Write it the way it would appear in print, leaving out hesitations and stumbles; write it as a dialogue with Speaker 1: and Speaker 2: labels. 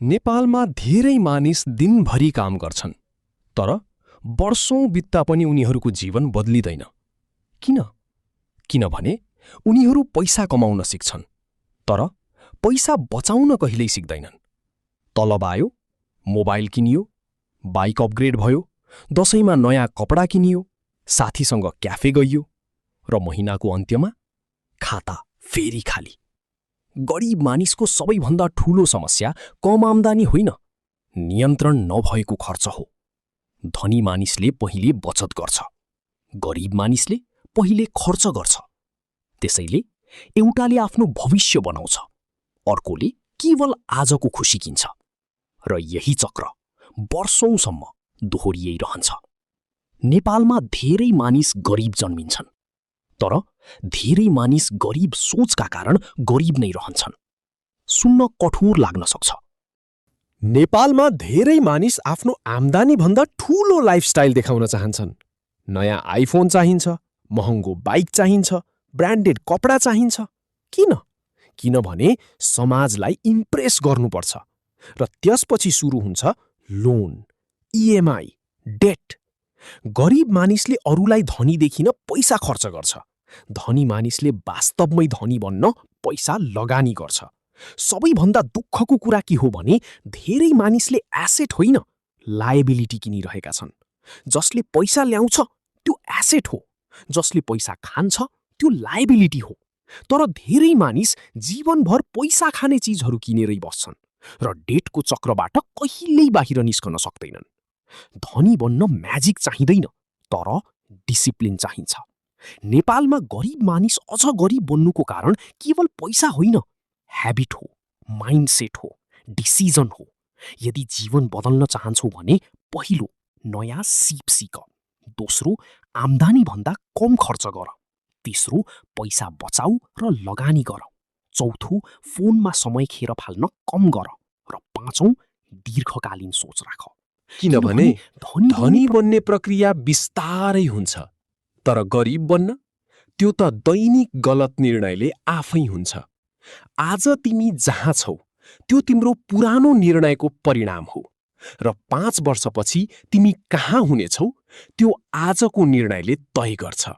Speaker 1: नेपालमा धेरै मानिस दिनभरि काम गर्छन्, तर वर्षौं बित्दा पनि उनीहरूको जीवन बदलिँदैन। किन? किनभने उनीहरू पैसा कमाउन सिक्छन्, तर पैसा बचाउन कहिल्यै सिक्दैनन्। तलब आयो, मोबाइल किनियो, बाइक अपग्रेड भयो, दशैंमा नयाँ कपडा किनियो, साथीसँग क्याफे गइयो, र महिनाको अन्त्यमा खाता फेरि खाली। गरिब मानिसको सबैभन्दा ठूलो समस्या कम आम्दानी होइन, नियन्त्रण नभएको खर्च हो। धनी मानिसले पहिले बचत गर्छ, गरिब मानिसले पहिले खर्च गर्छ। त्यसैले एउटाले आफ्नो भविष्य बनाउँछ, अर्कोले केवल आजको खुसी किन्छ, र यही चक्र वर्षौंसम्म दोहोरिइरहन्छ। नेपालमा धेरै मानिस गरिब जन्मिन्छन्, तर धेरै मानिस गरिब सोचका कारण गरिब नै रहन्छन्। सुन्न कठोर लाग्न सक्छ।
Speaker 2: नेपालमा धेरै मानिस आफ्नो आम्दानीभन्दा ठूलो लाइफस्टाइल देखाउन चाहन्छन्। नयाँ आइफोन चाहिन्छ, महँगो बाइक चाहिन्छ, ब्रान्डेड कपडा चाहिन्छ। किन? किनभने समाजलाई इम्प्रेस गर्नुपर्छ, र त्यसपछि सुरु हुन्छ लोन, इएमआई, डेट। गरिब मानिसले अरूलाई धनी देखिन पैसा खर्च गर्छ। धनी मानिसले वास्तवमै धनी बन्न पैसा लगानी गर्छ। सबैभन्दा दुःखको कुरा के हो भने धेरै मानिसले एसेट होइन, लायबिलिटी किनिरहेका छन्। जसले पैसा ल्याउँछ त्यो एसेट हो, जसले पैसा खान्छ त्यो लायबिलिटी हो। तर धेरै मानिस जीवनभर पैसा खाने चिजहरू किनेरै बस्छन्, र डेटको चक्रबाट कहिल्यै बाहिर निस्कन सक्दैनन्। धनी बन्न म्याजिक चाहिँदैन, तर डिसिप्लिन चाहिन्छ। नेपालमा गरिब मानिस अझ गरिब बन्नुको कारण केवल पैसा होइन, ह्याबिट हो, माइन्डसेट हो, डिसिजन हो। यदि जीवन बदल्न चाहन्छौ भने पहिलो नयाँ सिप सिक, दोस्रो आम्दानीभन्दा कम खर्च गर, तेस्रो पैसा बचाऊ र लगानी गर, चौथो फोनमा समय खेर फाल्न कम गर, र पाँचौं दीर्घकालीन सोच राख।
Speaker 1: किनभने धनी बन्ने प्रक्रिया बिस्तारै हुन्छ, तर गरिब बन्न त्यो त दैनिक गलत निर्णयले आफै हुन्छ। आज तिमी जहाँ छौ त्यो तिम्रो पुरानो निर्णयको परिणाम हो, र 5 वर्षपछि तिमी कहाँ हुनेछौ त्यो आजको निर्णयले तय गर्छ।